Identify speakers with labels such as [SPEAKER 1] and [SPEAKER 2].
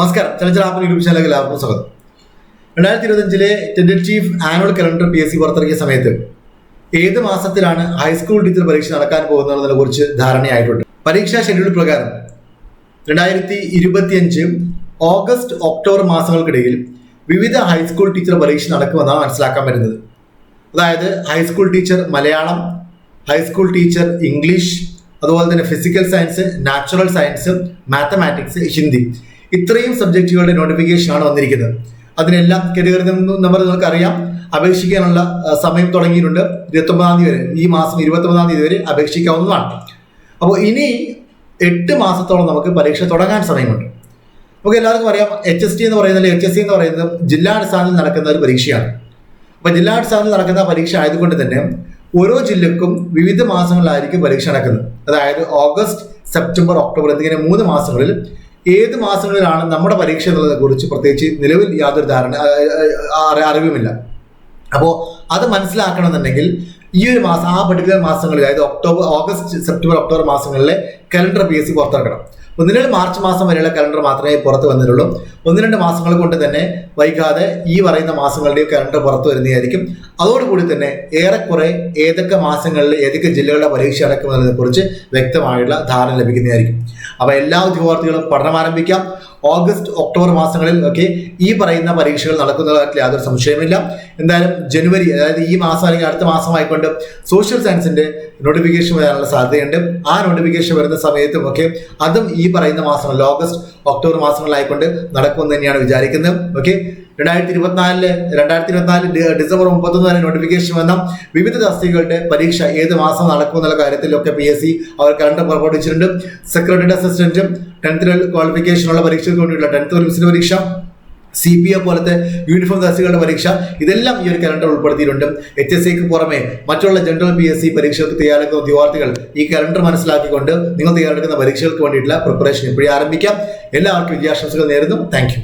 [SPEAKER 1] നമസ്കാരം. ചലച്ചിത്ര app YouTube ചാനലിലേക്ക് എല്ലാവർക്കും സ്വാഗതം. 2025 ടെന്റേറ്റീവ് ആനുവൽ കലണ്ടർ PSC പുറത്തിറക്കിയ സമയത്ത് ഏത് മാസത്തിലാണ് ഹൈസ്കൂൾ ടീച്ചർ പരീക്ഷ നടക്കാൻ പോകുന്നതിനെ കുറിച്ച് ധാരണയായിട്ടുണ്ട്. പരീക്ഷാ ഷെഡ്യൂൾ പ്രകാരം 2025 ഓഗസ്റ്റ് ഒക്ടോബർ മാസങ്ങൾക്കിടയിൽ വിവിധ ഹൈസ്കൂൾ ടീച്ചർ പരീക്ഷ നടക്കുമെന്നാണ് മനസ്സിലാക്കാൻ വരുന്നത്. അതായത് high school teacher Malayalam, high school teacher English, അതുപോലെ തന്നെ physical science, natural science, mathematics, Hindi, ഇത്രയും സബ്ജക്റ്റുകളുടെ നോട്ടിഫിക്കേഷനാണ് വന്നിരിക്കുന്നത്. അതിനെല്ലാം കാറ്റഗറി നമ്പർ നിങ്ങൾക്ക് അറിയാം. അപേക്ഷിക്കാനുള്ള സമയം തുടങ്ങിയിട്ടുണ്ട്. 29 തീയതി വരെ, ഈ മാസം 29 തീയതി വരെ അപേക്ഷിക്കാവുന്നതാണ്. അപ്പോൾ ഇനി 8 മാസത്തോളം നമുക്ക് പരീക്ഷ തുടങ്ങാൻ സമയമുണ്ട്. നമുക്ക് എല്ലാവർക്കും അറിയാം, HST എന്ന് പറയുന്നത് ജില്ലാടിസ്ഥാനത്തിൽ നടക്കുന്ന ഒരു പരീക്ഷയാണ്. അപ്പോൾ ജില്ലാടിസ്ഥാനത്തിൽ നടക്കുന്ന പരീക്ഷ ആയതുകൊണ്ട് തന്നെ ഓരോ ജില്ലക്കും വിവിധ മാസങ്ങളിലായിരിക്കും പരീക്ഷ നടക്കുന്നത്. അതായത് ഓഗസ്റ്റ്, സെപ്റ്റംബർ, ഒക്ടോബർ എന്നിങ്ങനെ 3 മാസങ്ങളിൽ ഏത് മാസങ്ങളിലാണ് നമ്മുടെ പരീക്ഷ എന്നുള്ളതിനെ കുറിച്ച് പ്രത്യേകിച്ച് നിലവിൽ യാതൊരു അറിവുമില്ല. അപ്പോൾ അത് മനസ്സിലാക്കണമെന്നുണ്ടെങ്കിൽ ഈ ഒരു മാസം, ആ പർട്ടിക്കുലർ മാസങ്ങളിൽ, അതായത് ഓഗസ്റ്റ്, സെപ്റ്റംബർ, ഒക്ടോബർ മാസങ്ങളിലെ കലണ്ടർ PSC പുറത്തിറക്കണം. നിലവിൽ മാർച്ച് മാസം വരെയുള്ള കലണ്ടർ മാത്രമേ പുറത്ത് വന്നിട്ടുള്ളൂ. 1-2 മാസങ്ങൾ കൊണ്ട് തന്നെ വൈകാതെ ഈ പറയുന്ന മാസങ്ങളുടെയും കലണ്ടർ പുറത്തു വരുന്നതായിരിക്കും. അതോടുകൂടി തന്നെ ഏറെക്കുറെ ഏതൊക്കെ മാസങ്ങളിൽ ഏതൊക്കെ ജില്ലകളുടെ പരീക്ഷ നടക്കുന്നതിനെ കുറിച്ച് വ്യക്തമായുള്ള ധാരണ ലഭിക്കുന്നതായിരിക്കും. അപ്പോൾ എല്ലാ ഉദ്യോഗാർത്ഥികളും പഠനം ആരംഭിക്കാം. ഓഗസ്റ്റ്, ഒക്ടോബർ മാസങ്ങളിൽ ഒക്കെ ഈ പറയുന്ന പരീക്ഷകൾ നടക്കുന്ന കാര്യത്തിൽ യാതൊരു സംശയമില്ല. എന്തായാലും ജനുവരി, അതായത് ഈ മാസം അല്ലെങ്കിൽ അടുത്ത മാസമായിക്കൊണ്ട് സോഷ്യൽ സയൻസിന്റെ നോട്ടിഫിക്കേഷൻ വരാനുള്ള സാധ്യതയുണ്ട്. ആ നോട്ടിഫിക്കേഷൻ വരുന്ന സമയത്തും ഒക്കെ അതും ഈ പറയുന്ന മാസങ്ങളിൽ ഓഗസ്റ്റ്, ഒക്ടോബർ മാസങ്ങളിലായിക്കൊണ്ട് നടക്കുമെന്ന് തന്നെയാണ് വിചാരിക്കുന്നത്. ഓക്കെ, 2024 ഡിസംബർ 31 വരെ നോട്ടിഫിക്കേഷൻ വന്ന വിവിധ തസ്തികകളുടെ പരീക്ഷ ഏത് മാസം നടക്കും എന്നുള്ള കാര്യത്തിലൊക്കെ PSC അവർ കലണ്ടർ പുറപ്പെടുവിച്ചിട്ടുണ്ട്. സെക്രട്ടറി അസിസ്റ്റന്റും 10th ക്വാളിഫിക്കേഷനുള്ള പരീക്ഷയ്ക്ക് വേണ്ടിയുള്ള 10th പ്രിലിംസിന്റെ പരീക്ഷ, CPO പോലത്തെ യൂണിഫോം തസ്തികകളുടെ പരീക്ഷ, ഇതെല്ലാം ഈ ഒരു കലണ്ടർ ഉൾപ്പെടുത്തിയിട്ടുണ്ട്. HSCക്ക് പുറമെ മറ്റുള്ള ജനറൽ PSC പരീക്ഷകൾക്ക് തയ്യാറെടുക്കുന്ന ഉദ്യോഗാർത്ഥികൾ ഈ കലണ്ടർ മനസ്സിലാക്കിക്കൊണ്ട് നിങ്ങൾ തയ്യാറെടുക്കുന്ന പരീക്ഷകൾക്ക് വേണ്ടിയിട്ടുള്ള പ്രിപ്പറേഷൻ ഇപ്പോഴേ ആരംഭിക്കാം. എല്ലാവർക്കും വിജയാശംസകൾ നേരുന്നു. Thank you.